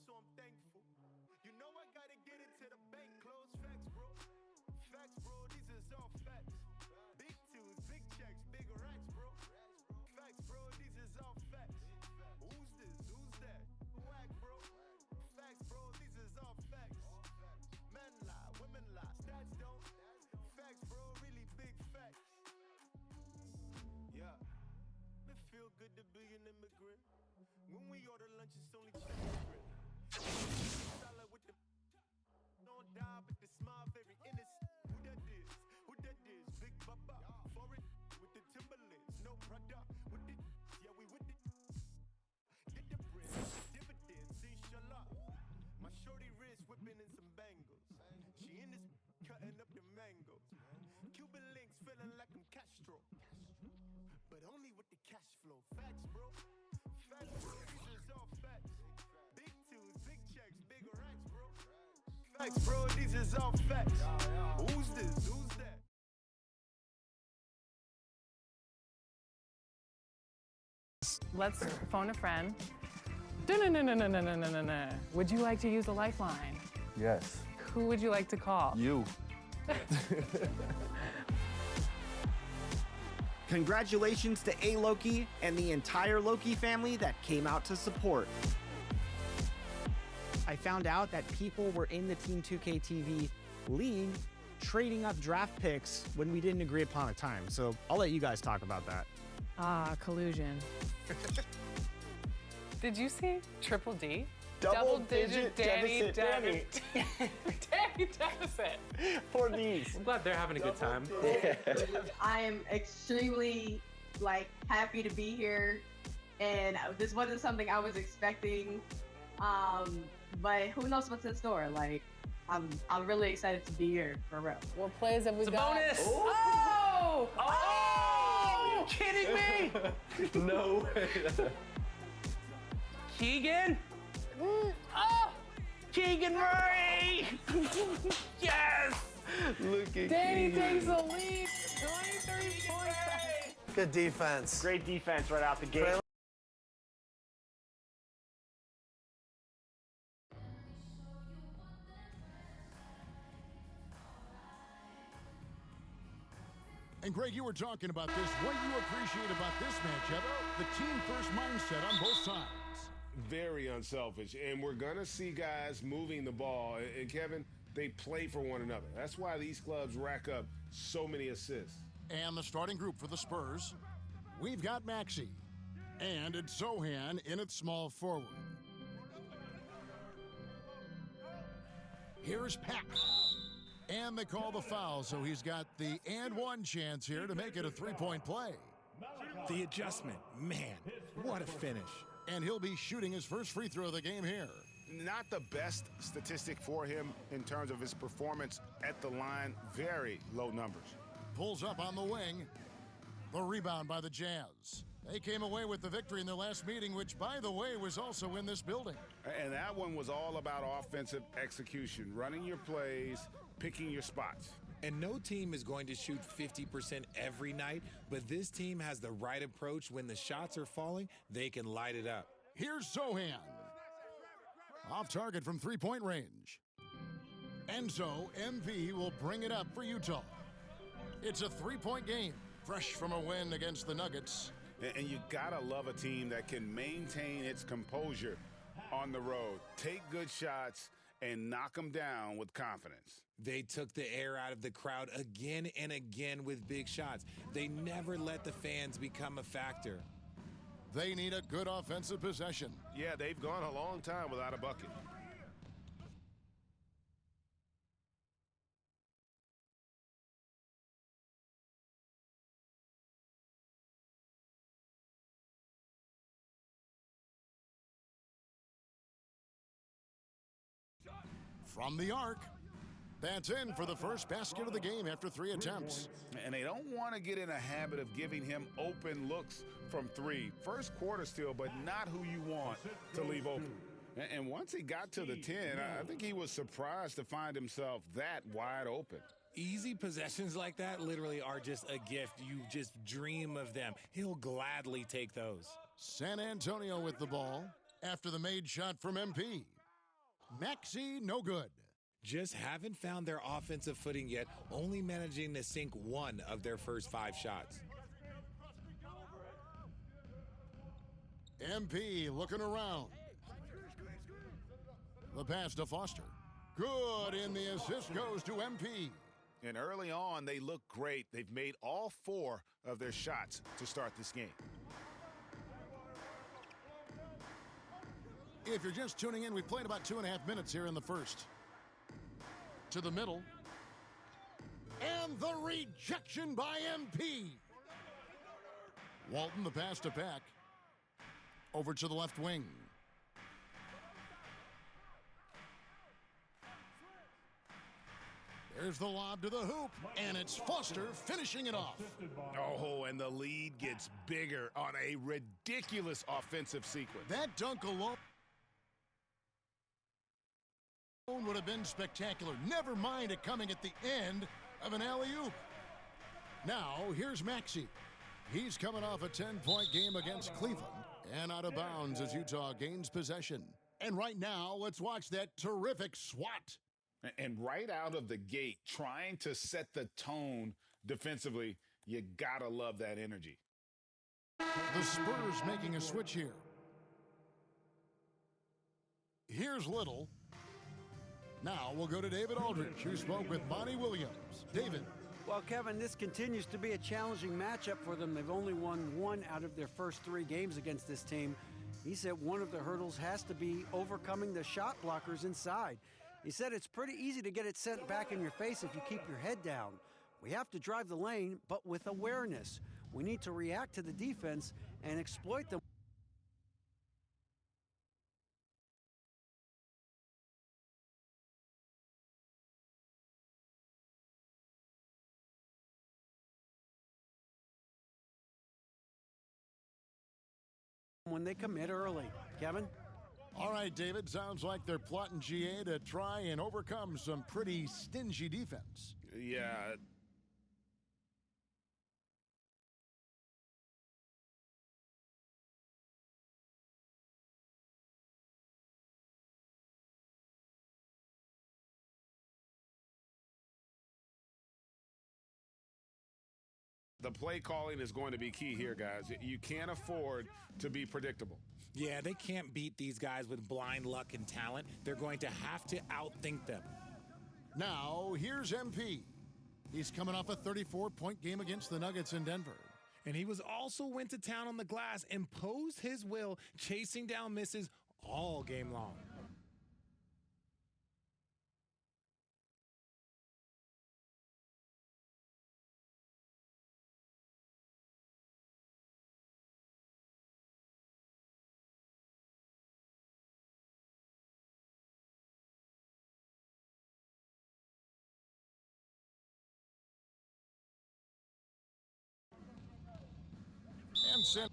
so I'm thankful. You know I gotta get it to the bank, close facts, bro. Facts, bro, these is all facts. Big tunes, big checks, big racks, bro. Facts, bro, these is all facts. Who's this? Who's that? Whack, bro. Facts, bro, these is all facts. Men lie, women lie, stats don't. Facts, bro, really big facts. Yeah. It feel good to be an immigrant. When we order lunch, it's only chicken. Salad with the don't die, but the smile very innocent. Who that is? Who that is? Big Baba. Foreign with the Timberlands. No product. With the yeah, we with the get the bread. Dividends, inshallah. My shorty wrist whipping in some bangles. She in this cutting up the mangoes. Cuban links feeling like I'm Castro. But only with the cash flow. Facts, bro. Facts, bro. These is all facts. Big tunes, big checks, big racks, bro. Facts, bro. These is all facts. Who's this? Who's that? Let's phone a friend. No. Would you like to use a lifeline? Yes. Who would you like to call? You. Congratulations to A. Loki and the entire Loki family that came out to support. I found out that people were in the Team 2K TV league trading up draft picks when we didn't agree upon a time. So I'll let you guys talk about that. Ah, collusion. Did you see Triple D? Double-digit Danny deficit, Danny deficit. For these. I'm glad they're having a good time. I am extremely happy to be here, and this wasn't something I was expecting. But who knows what's in store? I'm really excited to be here for real. What plays have we got? Bonus! Oh! Are you kidding me? No way. Keegan? Oh! Keegan Murray! Yes! Look at Danny Keegan. takes the lead. 23 points. Good defense. Great defense right out the gate. And Greg, you were talking about this. What do you appreciate about this matchup? The team-first mindset on both sides. Very unselfish, and we're gonna see guys moving the ball. And Kevin, they play for one another. That's why these clubs rack up so many assists. And the starting group for the Spurs, we've got Maxey, and it's Zohan in at small forward. Here's Pack. And they call the foul, so he's got the and one chance here to make it a three-point play. The adjustment, man, what a finish. And he'll be shooting his first free throw of the game here. Not the best statistic for him in terms of his performance at the line. Very low numbers. Pulls up on the wing. The rebound by the Jazz. They came away with the victory in their last meeting, which, by the way, was also in this building. And that one was all about offensive execution, running your plays, picking your spots. And no team is going to shoot 50% every night, but this team has the right approach. When the shots are falling, they can light it up. Here's Zohan. Off target from three-point range. Enzo MV will bring it up for Utah. It's a three-point game, fresh from a win against the Nuggets. And you gotta love a team that can maintain its composure on the road, take good shots, and knock them down with confidence. They took the air out of the crowd again and again with big shots. They never let the fans become a factor. They need a good offensive possession. Yeah, they've gone a long time without a bucket. From the arc. That's in for the first basket of the game after 3 attempts. And they don't want to get in a habit of giving him open looks from three. First quarter still, but not who you want to leave open. And once he got to the 10, I think he was surprised to find himself that wide open. Easy possessions like that literally are just a gift. You just dream of them. He'll gladly take those. San Antonio with the ball after the made shot from MP. Maxey, no good. Just haven't found their offensive footing yet, only managing to sink one of their first 5 shots. MP looking around. The pass to Foster. Good, and the assist goes to MP. And early on, they look great. They've made all 4 of their shots to start this game. If you're just tuning in, we've played about 2.5 minutes here in the first. To the middle. And the rejection by MP. Walton, the pass to Pack. Over to the left wing. There's the lob to the hoop, and it's Foster finishing it off. Oh, and the lead gets bigger on a ridiculous offensive sequence. That dunk alone would have been spectacular. Never mind it coming at the end of an alley-oop. Now, here's Maxey. He's coming off a 10-point game against Cleveland and out of bounds as Utah gains possession. And right now, let's watch that terrific swat. And right out of the gate, trying to set the tone defensively, you gotta love that energy. The Spurs making a switch here. Here's Little. Now we'll go to David Aldridge, who spoke with Bonnie Williams. David. Well, Kevin, this continues to be a challenging matchup for them. They've only won 1 out of their first 3 games against this team. He said one of the hurdles has to be overcoming the shot blockers inside. He said it's pretty easy to get it sent back in your face if you keep your head down. We have to drive the lane, but with awareness. We need to react to the defense and exploit them. When they commit early. Kevin? All right, David, sounds like they're plotting GA to try and overcome some pretty stingy defense. Yeah. The play calling is going to be key here, guys. You can't afford to be predictable. Yeah, they can't beat these guys with blind luck and talent. They're going to have to outthink them. Now, here's MP. He's coming off a 34-point game against the Nuggets in Denver. And he was also went to town on the glass, imposed his will, chasing down misses all game long. And sent.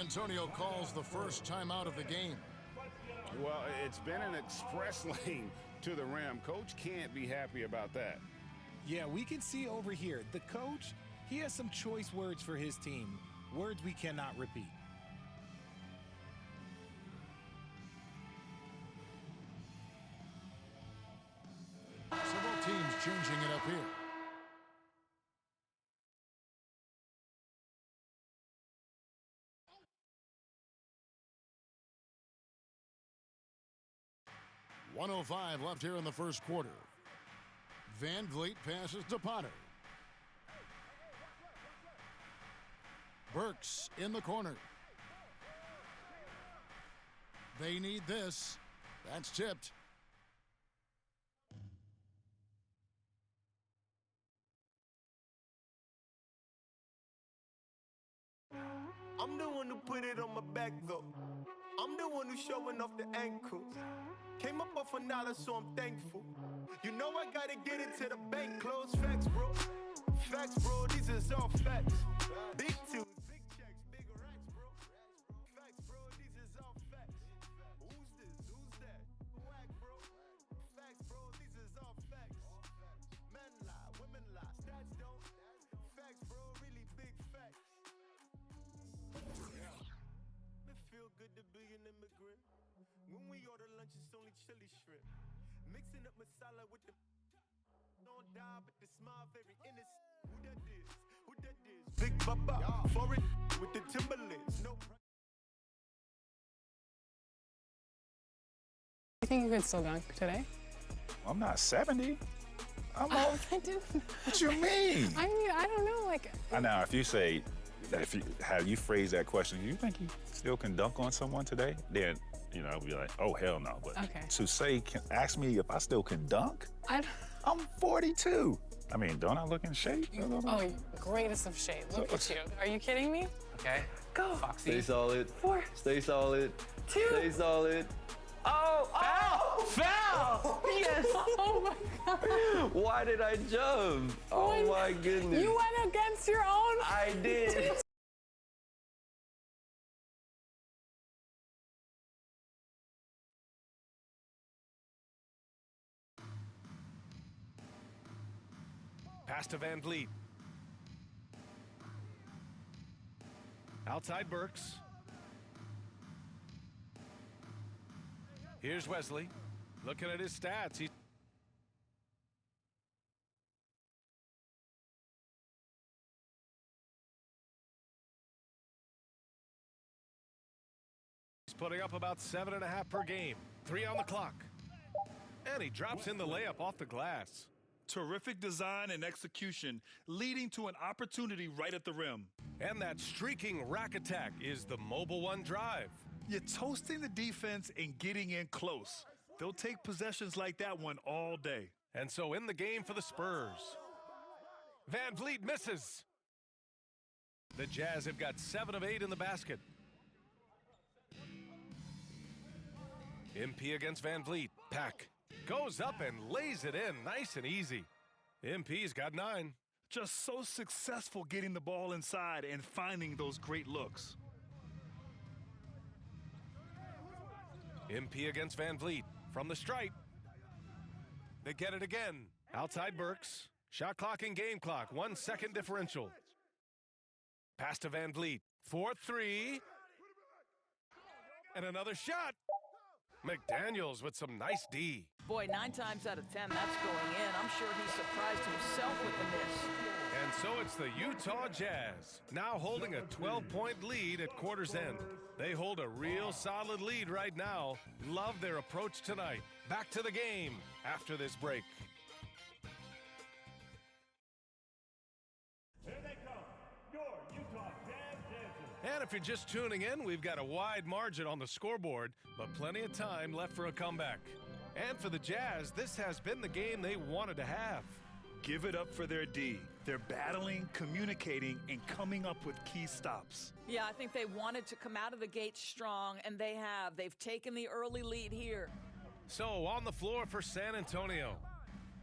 Antonio calls the first timeout of the game. Well, it's been an express lane to the rim. Coach can't be happy about that. Yeah, we can see over here, the coach, he has some choice words for his team, words we cannot repeat. Several teams changing it up here. .105 left here in the first quarter. Van Vliet passes to Potter. Burks in the corner. They need this. That's tipped. I'm the one who put with it on my back though. I'm the one who's showing off the ankles. Came up off a dollar, so I'm thankful. You know I gotta get it to the bank close. Facts, bro. Facts, bro. These is all facts. Big tunes, big checks, big racks, bro. Facts, bro. These is all facts. Who's this? Who's that? Whack, bro. Facts, bro. These is all facts. Men lie, women lie, stats don't. Facts, bro. Really big facts. It feel good to be an immigrant. When we order lunch, it's only chili shrimp. Mixing up masala with the don't die, but the smile very innocent. Who that is? Who that is? Big Baba, foreign with the Timberlands. No. You think you could still dunk today? I'm not 70. I'm old. I do. What you mean? I mean, I don't know. Like, I know if you say, how you phrase that question, you think you still can dunk on someone today? Then, you know, I'll be like, oh, hell no. But okay. to say, ask me if I still can dunk? I'm 42. I mean, don't I look in shape? Oh, greatest of shape. Look at you. Are you kidding me? Okay. Go. Foxy. Stay solid. 4. Stay solid. 2. Stay solid. Oh! Foul! Yes. Oh my God. Why did I jump? Oh my goodness. You went against your own. I did. Pass to Van Vliet. Outside Burks. Here's Wesley. Looking at his stats. He's putting up about 7.5 per game. 3 on the clock. And he drops in the layup off the glass. Terrific design and execution, leading to an opportunity right at the rim. And that streaking rack attack is the Mobile One drive. You're toasting the defense and getting in close. They'll take possessions like that one all day. And so in the game for the Spurs. Van Vliet misses. The Jazz have got 7 of 8 in the basket. MP against Van Vliet. Pack goes up and lays it in nice and easy. MP's got 9. Just so successful getting the ball inside and finding those great looks. MP against Van Vliet from the stripe. They get it again. Outside Burks. Shot clock and game clock. 1 second differential. Pass to Van Vliet. 4-3. And another shot. McDaniels with some nice D. Boy, 9 times out of 10, that's going in. I'm sure he surprised himself with the miss. And so it's the Utah Jazz, now holding a 12-point lead at quarter's end. They hold a real solid lead right now. Love their approach tonight. Back to the game after this break. Here they come, your Utah Jazz dancers. And if you're just tuning in, we've got a wide margin on the scoreboard, but plenty of time left for a comeback. And for the Jazz, this has been the game they wanted to have. Give it up for their D. They're battling, communicating, and coming up with key stops. Yeah, I think they wanted to come out of the gate strong, and they have. They've taken the early lead here. So on the floor for San Antonio.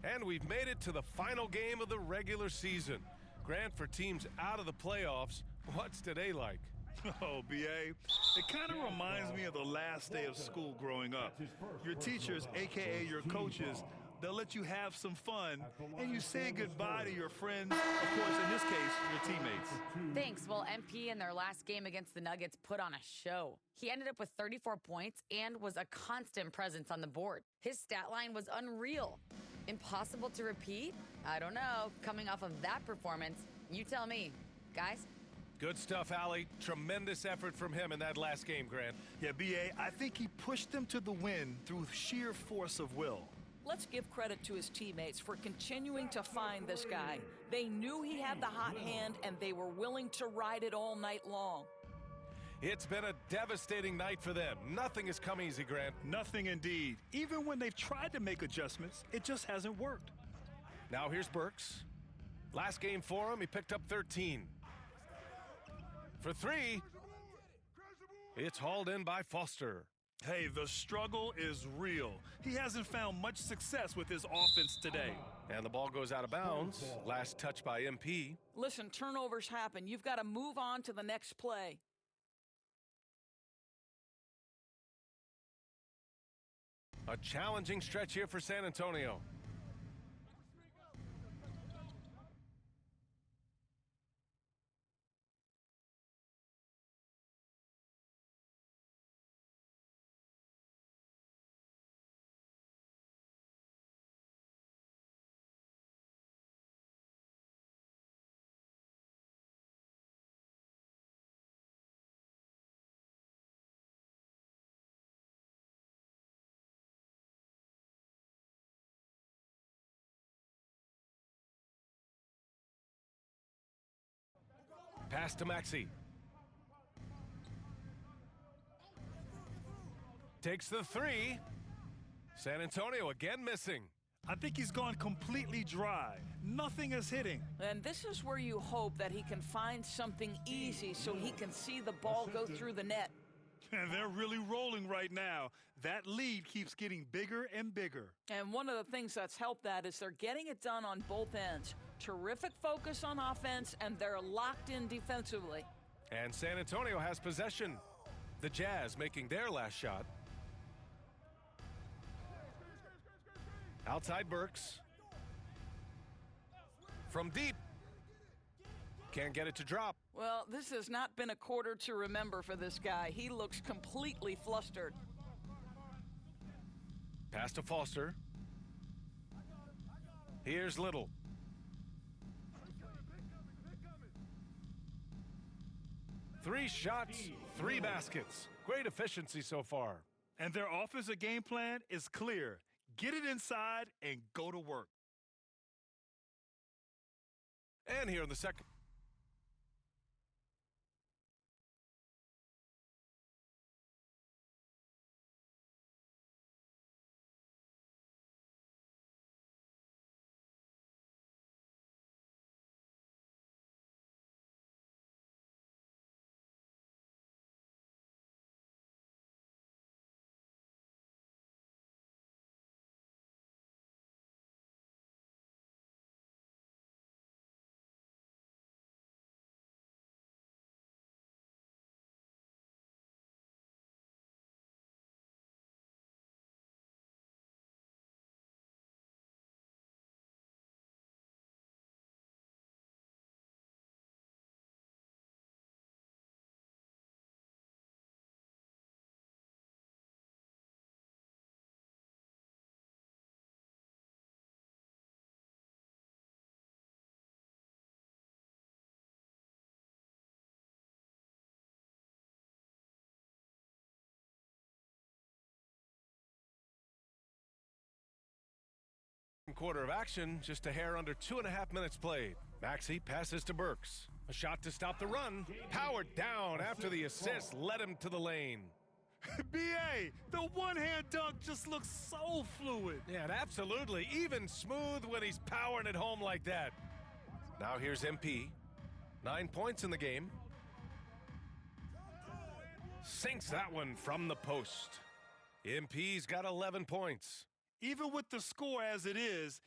And we've made it to the final game of the regular season. Grant, for teams out of the playoffs, what's today like? Oh, B.A., it kind of reminds me of the last day of school growing up. Your teachers, a.k.a. your coaches, they'll let you have some fun, and you say goodbye to your friends, of course, in this case, your teammates. Thanks. Well, MP in their last game against the Nuggets put on a show. He ended up with 34 points and was a constant presence on the board. His stat line was unreal. Impossible to repeat? I don't know. Coming off of that performance, you tell me. Guys? Good stuff, Allie. Tremendous effort from him in that last game, Grant. Yeah, B.A., I think he pushed them to the win through sheer force of will. Let's give credit to his teammates for continuing to find this guy. They knew he had the hot hand, and they were willing to ride it all night long. It's been a devastating night for them. Nothing has come easy, Grant. Nothing indeed. Even when they've tried to make adjustments, it just hasn't worked. Now here's Burks. Last game for him, he picked up 13. For 3. It's hauled in by Foster. Hey, the struggle is real. He hasn't found much success with his offense today. And the ball goes out of bounds. Last touch by MP. Listen, turnovers happen. You've got to move on to the next play. A challenging stretch here for San Antonio. Pass to Maxey. Takes the three. San Antonio again missing. I think he's gone completely dry. Nothing is hitting. And this is where you hope that he can find something easy so he can see the ball go through the net. And they're really rolling right now. That lead keeps getting bigger and bigger. And one of the things that's helped that is they're getting it done on both ends. Terrific focus on offense, and they're locked in defensively. And San Antonio has possession. The Jazz making their last shot. Outside Burks. From deep. Can't get it to drop. Well, this has not been a quarter to remember for this guy. He looks completely flustered. Pass to Foster. Here's Little. Three shots, three baskets. Great efficiency so far. And their offensive game plan is clear. Get it inside and go to work. And here in the second. Quarter of action, just a hair under 2.5 minutes played. Maxey passes to Burks. A shot to stop the run. Powered down after the assist led him to the lane. B.A., the one-hand dunk just looks so fluid. Yeah, absolutely. Even smooth when he's powering it home like that. Now here's MP. 9 points in the game. Sinks that one from the post. MP's got 11 points. Even with the score as it is,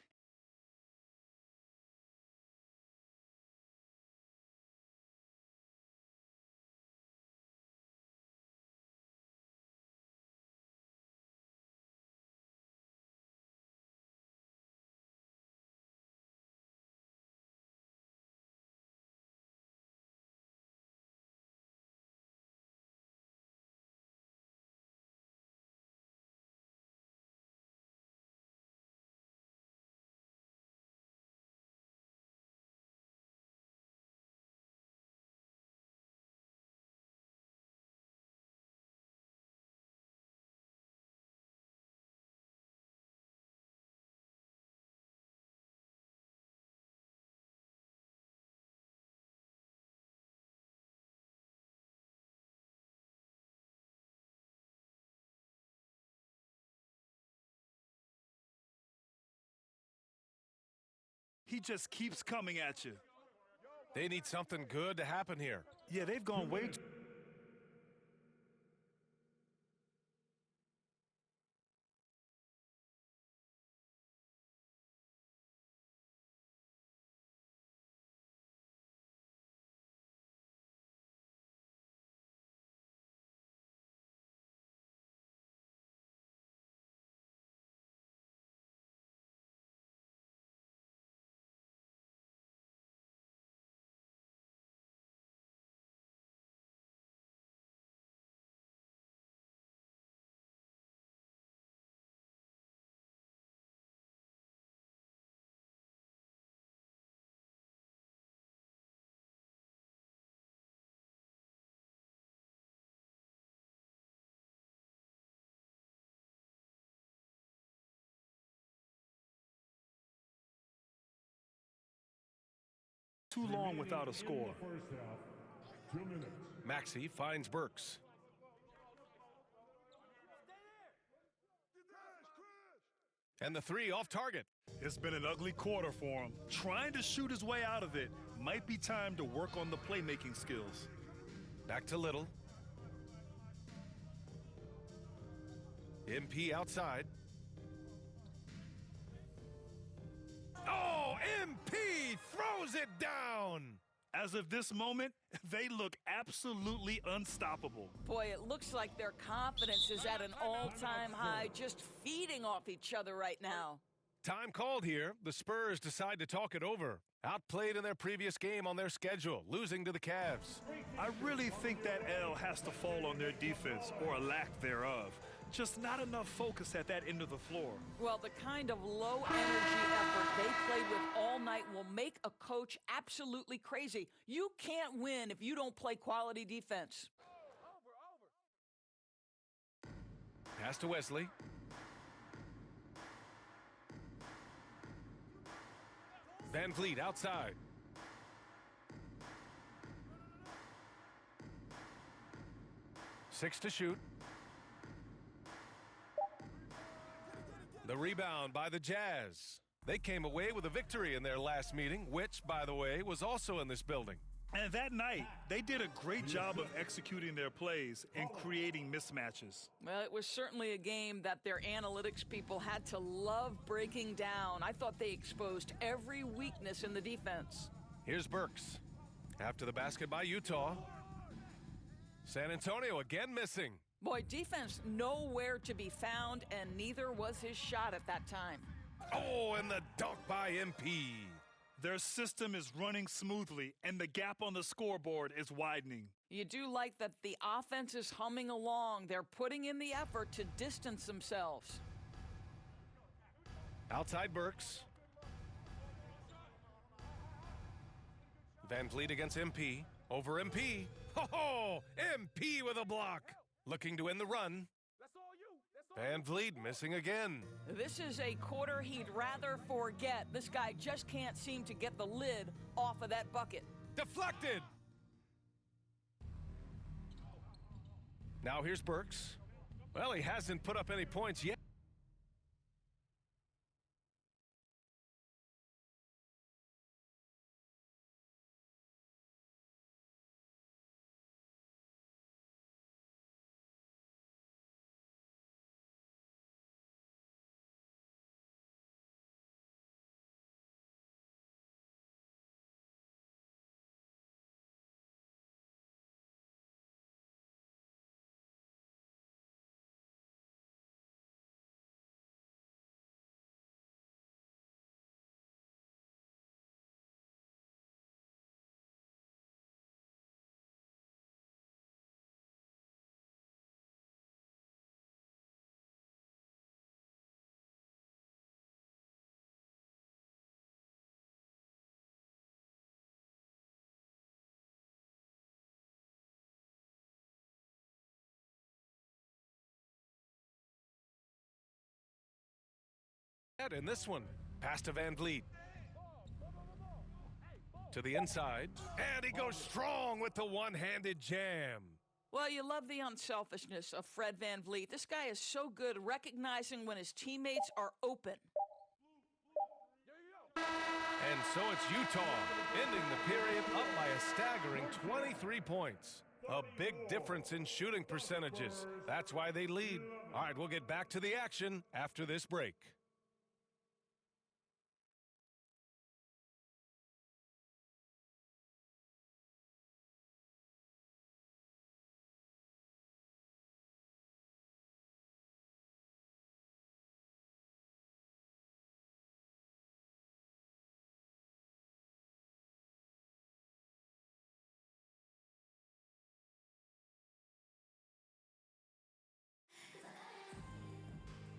he just keeps coming at you. They need something good to happen here. Yeah, they've gone way too... too long without a score. First half, 2 minutes. Maxey finds Burks. And the three off target. It's been an ugly quarter for him. Trying to shoot his way out of it. Might be time to work on the playmaking skills. Back to Little. MP outside. Oh, MP throws it down. As of this moment, they look absolutely unstoppable. Boy, it looks like their confidence is at an all-time high, just feeding off each other right now. Time called here. The Spurs decide to talk it over. Outplayed in their previous game on their schedule, losing to the Cavs. I really think that L has to fall on their defense, or a lack thereof. Just not enough focus at that end of the floor. Well, the kind of low-energy effort they played with all night will make a coach absolutely crazy. You can't win if you don't play quality defense. Pass to Wesley. Van Vliet outside. Six to shoot. The rebound by the Jazz. They came away with a victory in their last meeting, which, by the way, was also in this building. And that night, they did a great job of executing their plays and creating mismatches. Well, it was certainly a game that their analytics people had to love breaking down. I thought they exposed every weakness in the defense. Here's Burks. After the basket by Utah. San Antonio again missing. Boy, defense nowhere to be found, and neither was his shot at that time. Oh, and the dunk by MP. Their system is running smoothly, and the gap on the scoreboard is widening. You do like that the offense is humming along. They're putting in the effort to distance themselves. Outside Burks. Van Vliet against MP. Over MP. Ho-ho! MP with a block. Looking to end the run. Van Vliet missing again. This is a quarter he'd rather forget. This guy just can't seem to get the lid off of that bucket. Deflected. Now here's Burks. Well, he hasn't put up any points yet. In this one, pass to Van Vliet. To the inside, and he goes strong with the one-handed jam. Well, you love the unselfishness of Fred Van Vliet. This guy is so good recognizing when his teammates are open. And so it's Utah, ending the period up by a staggering 23 points. A big difference in shooting percentages. That's why they lead. All right, we'll get back to the action after this break.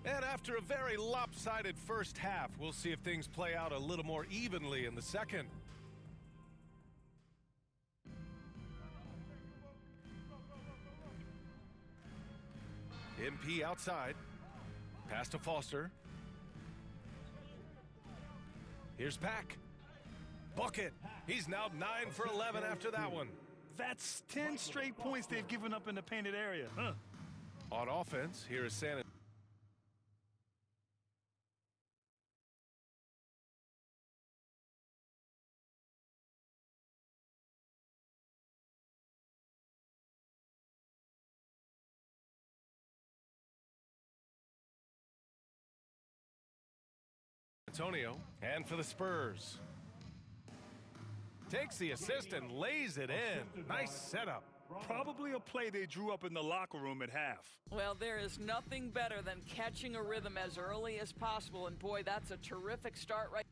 And after a very lopsided first half, we'll see if things play out a little more evenly in the second. MP outside. Pass to Foster. Here's Pack. Book it. He's now 9 for 11 after that one. That's 10 straight points they've given up in the painted area. Huh. On offense, here is San Antonio. And for the Spurs. Takes the assist and lays it in. Nice setup. Probably a play they drew up in the locker room at half. Well, there is nothing better than catching a rhythm as early as possible, and boy, that's a terrific start right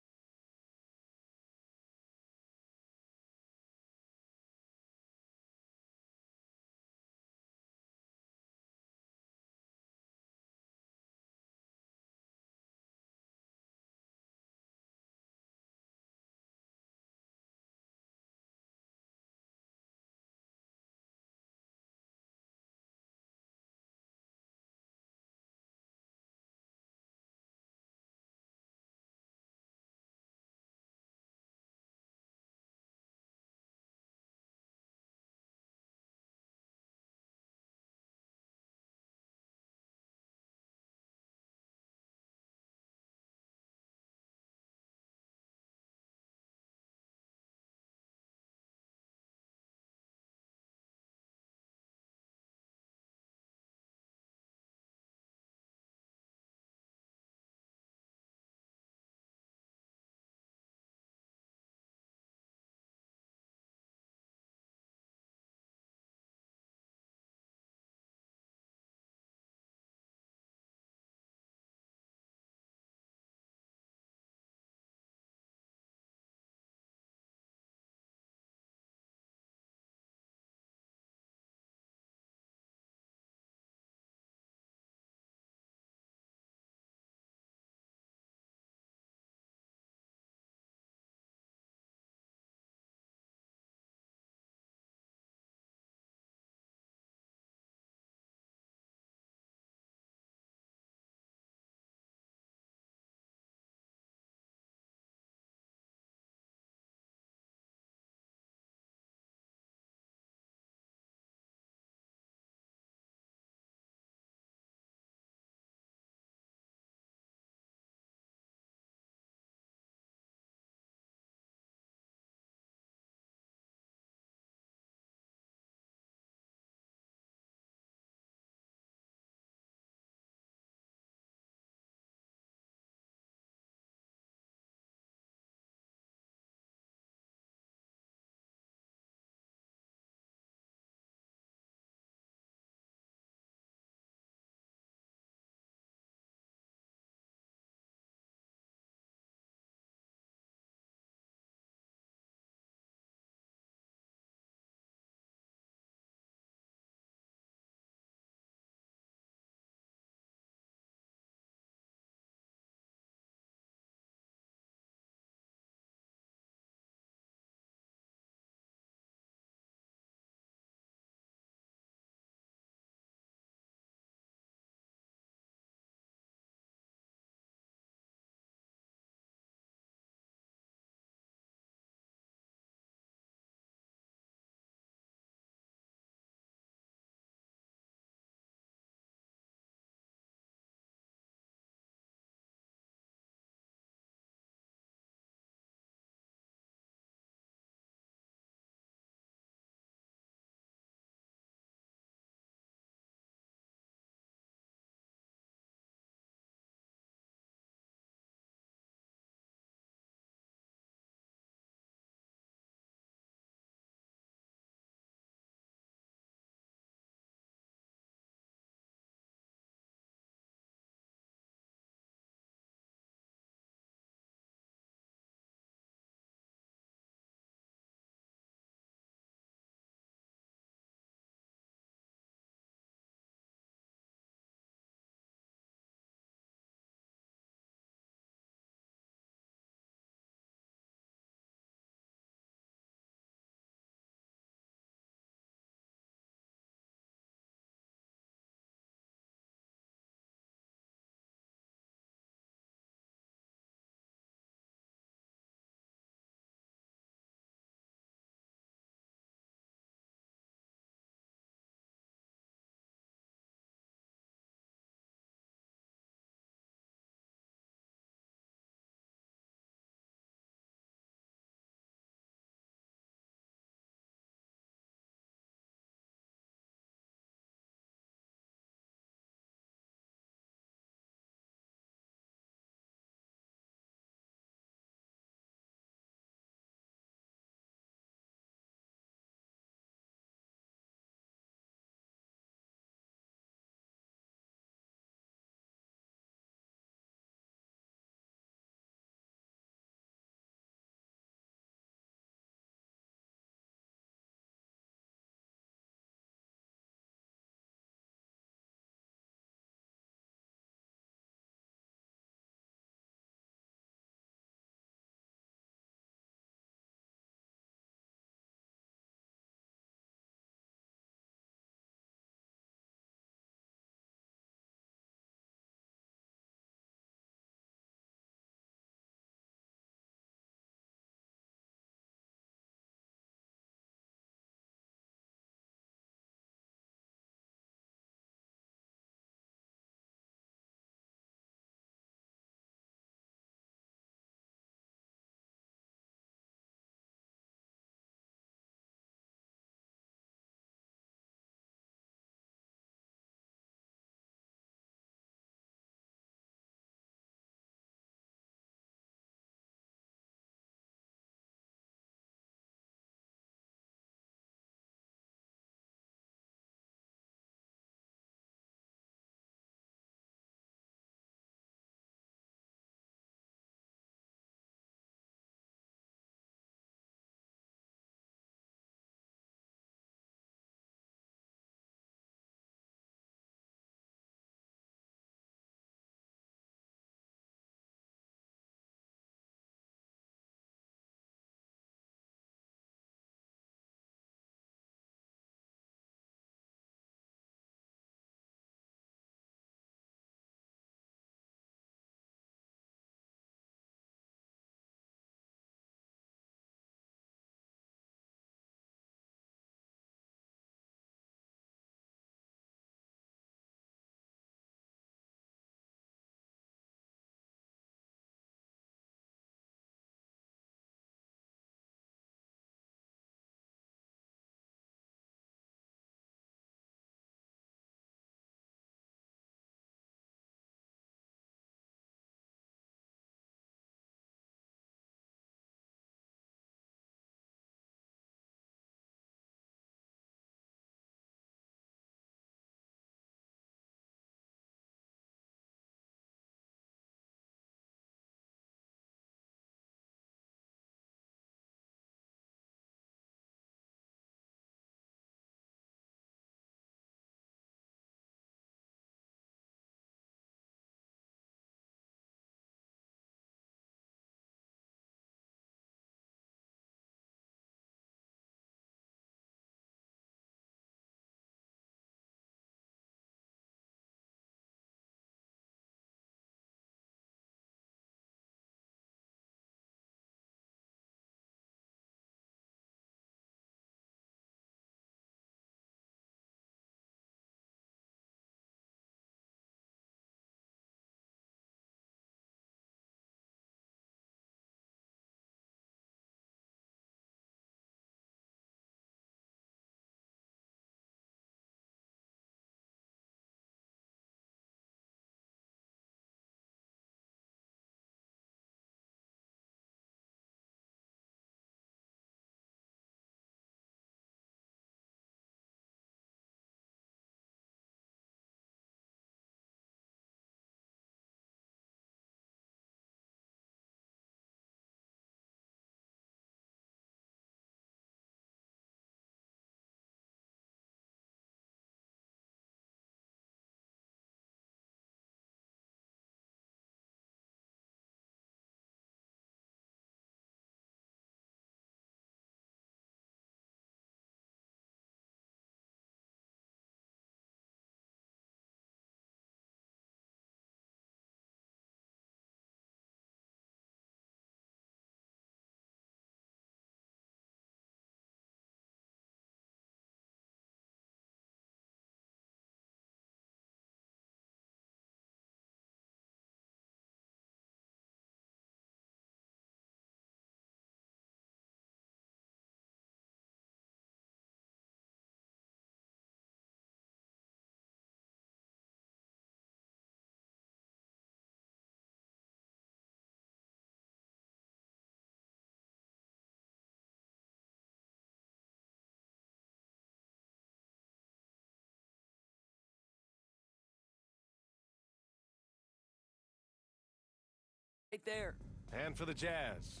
there. And for the Jazz.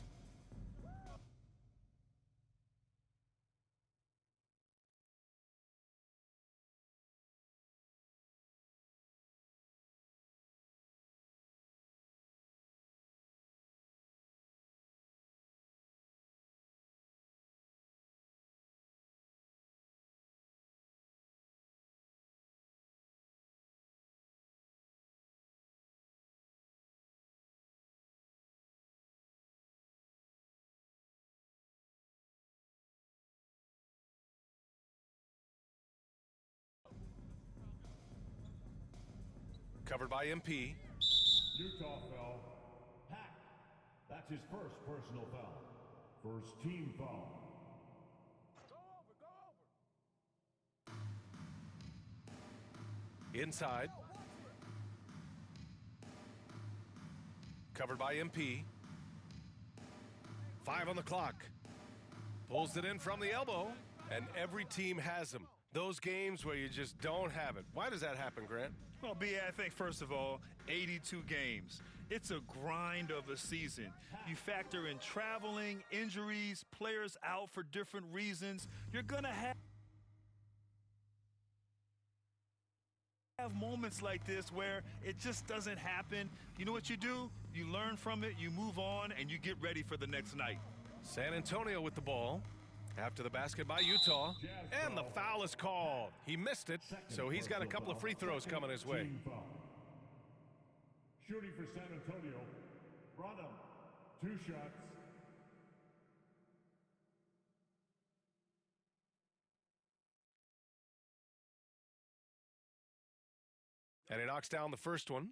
Covered by MP. Utah foul. Hack. That's his first personal foul. First team foul. Inside. Covered by MP. 5 on the clock. Pulls it in from the elbow, and every team has them. Those games where you just don't have it. Why does that happen, Grant? Well, B.A., I think, first of all, 82 games. It's a grind of a season. You factor in traveling, injuries, players out for different reasons. You're going to have moments like this where it just doesn't happen. You know what you do? You learn from it, you move on, and you get ready for the next night. San Antonio with the ball. After the basket by Utah. And the foul is called. He missed it, so he's got a couple of free throws coming his way. Shooting for San Antonio. Branham. 2 shots. And he knocks down the first one.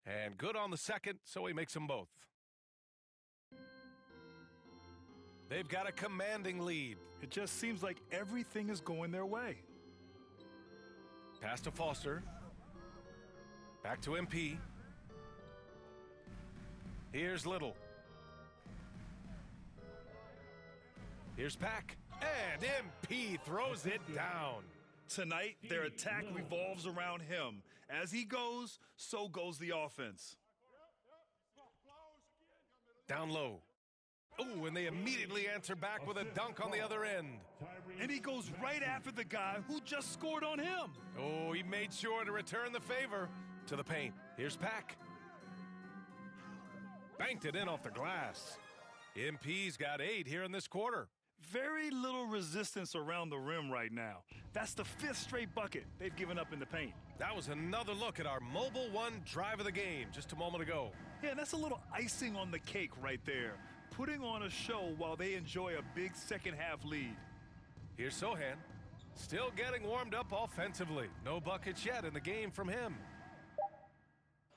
And good on the second, so he makes them both. They've got a commanding lead. It just seems like everything is going their way. Pass to Foster. Back to MP. Here's Little. Here's Pack. And MP throws it down. Tonight, their attack revolves around him. As he goes, so goes the offense. Down low. Oh, and they immediately answer back with a dunk on the other end. And he goes right after the guy who just scored on him. Oh, he made sure to return the favor to the paint. Here's Pack. Banked it in off the glass. MP's got 8 here in this quarter. Very little resistance around the rim right now. That's the 5th straight bucket they've given up in the paint. That was another look at our Mobile One drive of the game just a moment ago. Yeah, that's a little icing on the cake right there. Putting on a show while they enjoy a big second half lead. Here's Sohan. Still getting warmed up offensively. No buckets yet in the game from him.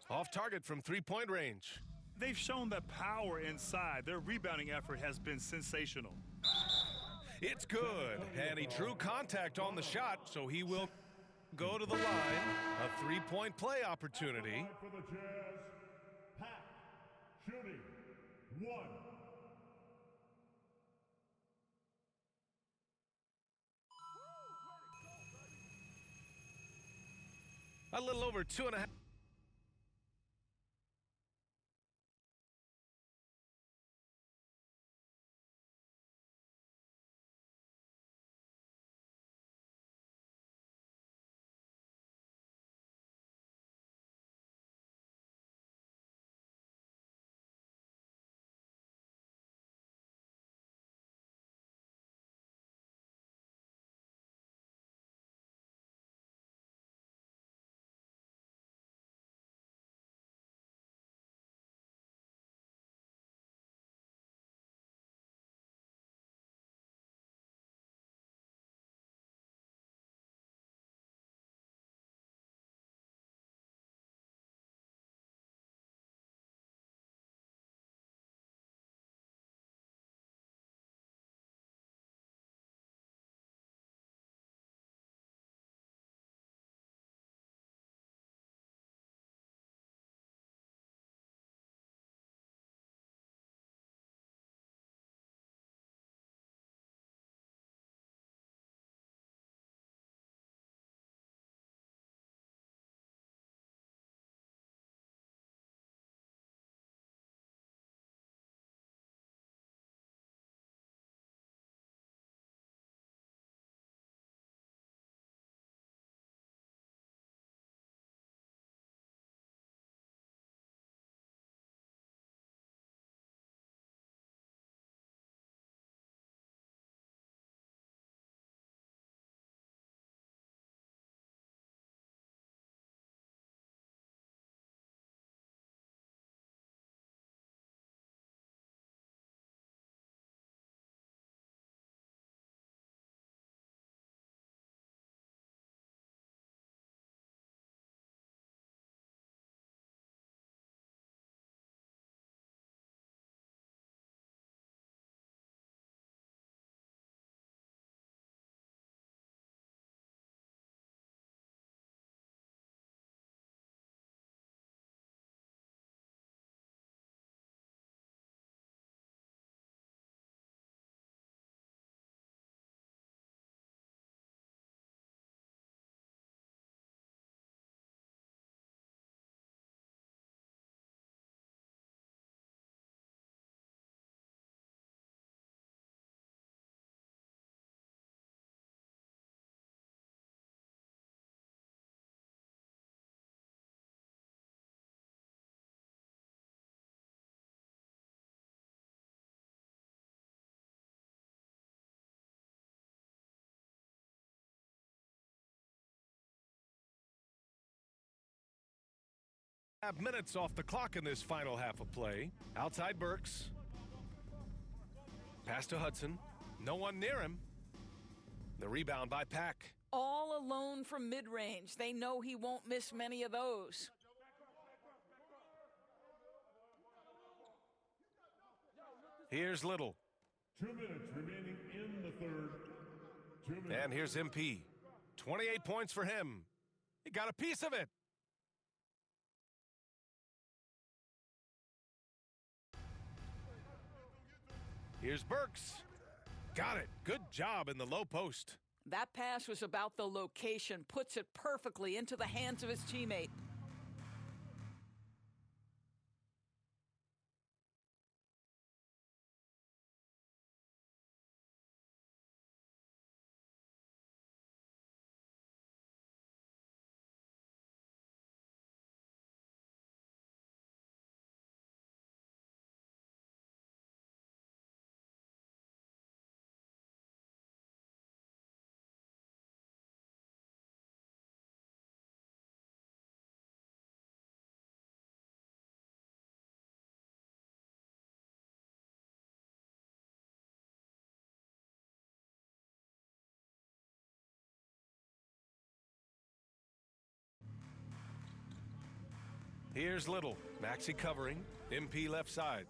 Off target from 3-point range. They've shown the power inside. Their rebounding effort has been sensational. It's good, and he drew contact on the shot, so he will go to the line. A 3-point play opportunity. For the Jazz, Pack. Shooting. 1. A little over 2.5. Minutes off the clock in this final half of play. Outside Burks. Pass to Hudson. No one near him. The rebound by Pack. All alone from mid-range. They know he won't miss many of those. Here's Little. 2 minutes remaining in the third. 2 minutes. And here's MP. 28 points for him. He got a piece of it. Here's Burks. Got it. Good job in the low post. That pass was about the location. Puts it perfectly into the hands of his teammate. Here's Little. Maxey covering. MP left side.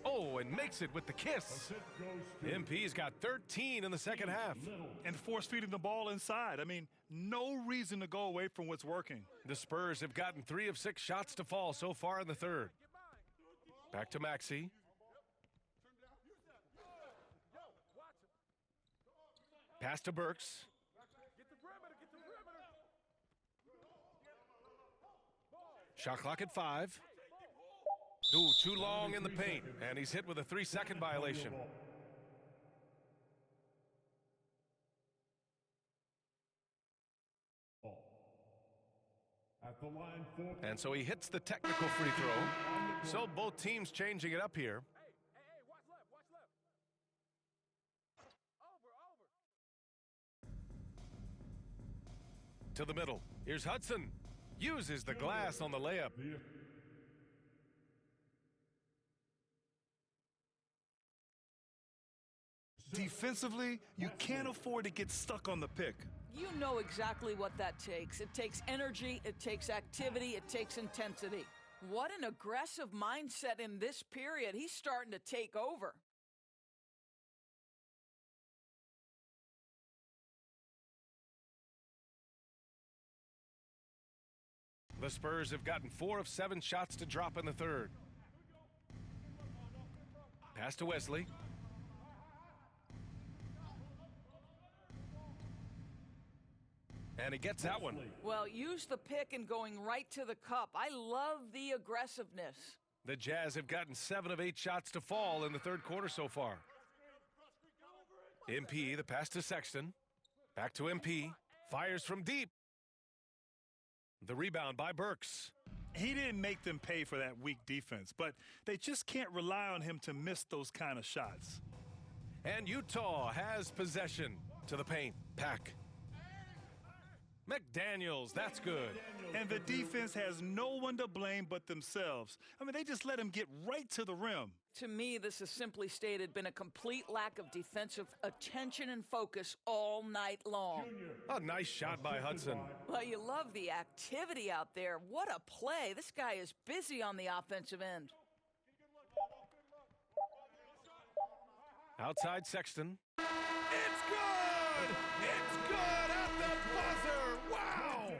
Oh, and makes it with the kiss. MP's got 13 in the second half. And force-feeding the ball inside. I mean, no reason to go away from what's working. The Spurs have gotten 3 of 6 shots to fall so far in the third. Back to Maxey. Pass to Burks. Shot clock at 5. Ooh, too long in the paint, and he's hit with a 3-second violation. At the line for... And so he hits the technical free throw. So both teams changing it up here. To the middle. Here's Hudson. Uses the glass on the layup. Defensively, you can't afford to get stuck on the pick. You know exactly what that takes. It takes energy, it takes activity, it takes intensity. What an aggressive mindset in this period. He's starting to take over. The Spurs have gotten 4 of 7 shots to drop in the third. Pass to Wesley. And he gets that one. Well, use the pick and going right to the cup. I love the aggressiveness. The Jazz have gotten 7 of 8 shots to fall in the third quarter so far. MP, the pass to Sexton. Back to MP. Fires from deep. The rebound by Burks. He didn't make them pay for that weak defense, but they just can't rely on him to miss those kind of shots. And Utah has possession to the paint. Pack. McDaniels, that's good. And the defense has no one to blame but themselves. I mean, they just let him get right to the rim. To me, this has simply stated been a complete lack of defensive attention and focus all night long. A nice shot by Hudson. Well, you love the activity out there. What a play. This guy is busy on the offensive end. Outside Sexton. It's good! It's good at the buzzer! Wow!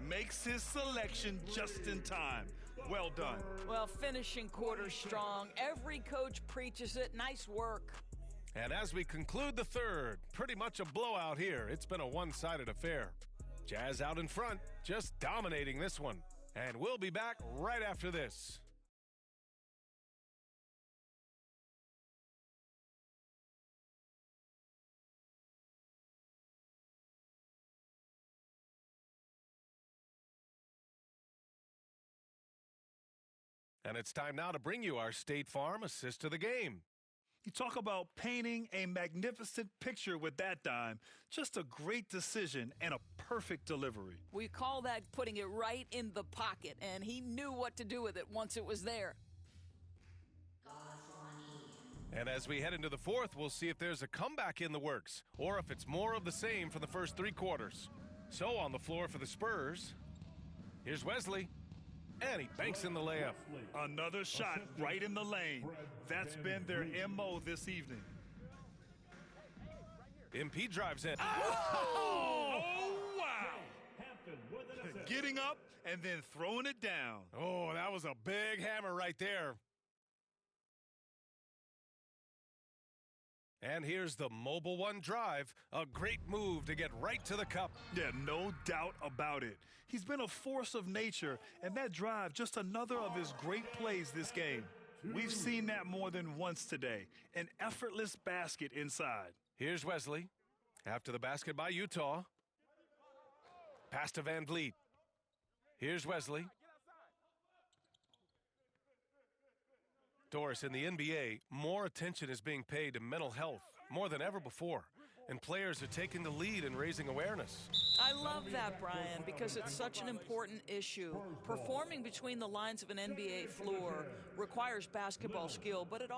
Makes his selection just in time. Well done. Well, finishing quarter strong. Every coach preaches it. Nice work. And as we conclude the third, pretty much a blowout here. It's been a one-sided affair. Jazz out in front, just dominating this one. And we'll be back right after this. And it's time now to bring you our State Farm assist of the game. You talk about painting a magnificent picture with that dime. Just a great decision and a perfect delivery. We call that putting it right in the pocket, and he knew what to do with it once it was there. And as we head into the fourth, we'll see if there's a comeback in the works or if it's more of the same for the first three quarters. So on the floor for the Spurs, here's Wesley, and he banks in the layup. Another shot right in the lane. That's been their MO this evening. MP drives in. Oh, wow. Getting up and then throwing it down. Oh, that was a big hammer right there. And here's the Mobile One drive, a great move to get right to the cup. Yeah, no doubt about it. He's been a force of nature, and that drive, just another of his great plays this game. We've seen that more than once today, an effortless basket inside. Here's Wesley, after the basket by Utah. Pass to Van Vliet. Here's Wesley. Doris, in the NBA, more attention is being paid to mental health, more than ever before. And players are taking the lead in raising awareness. I love that, Brian, because it's such an important issue. Performing between the lines of an NBA floor requires basketball skill, but it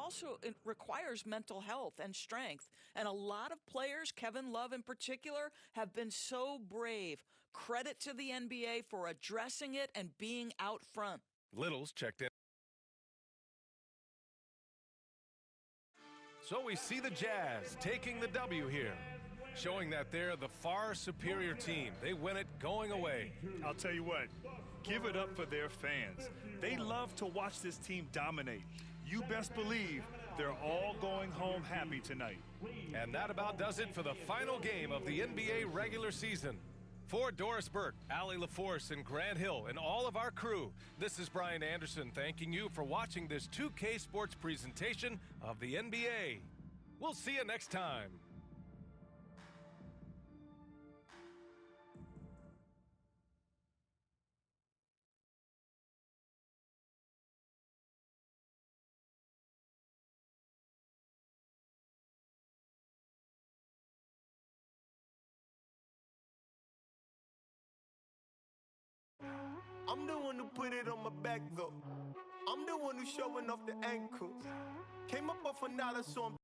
requires mental health and strength. And a lot of players, Kevin Love in particular, have been so brave. Credit to the NBA for addressing it and being out front. Littles checked in. So we see the Jazz taking the W here, showing that they're the far superior team. They win it going away. I'll tell you what, give it up for their fans. They love to watch this team dominate. You best believe they're all going home happy tonight. And that about does it for the final game of the NBA regular season. For Doris Burke, Allie LaForce, and Grant Hill, and all of our crew, this is Brian Anderson thanking you for watching this 2K Sports presentation of the NBA. We'll see you next time. I'm the one who put it on my back though. I'm the one who's showing off the ankles. Came up off $1, so I'm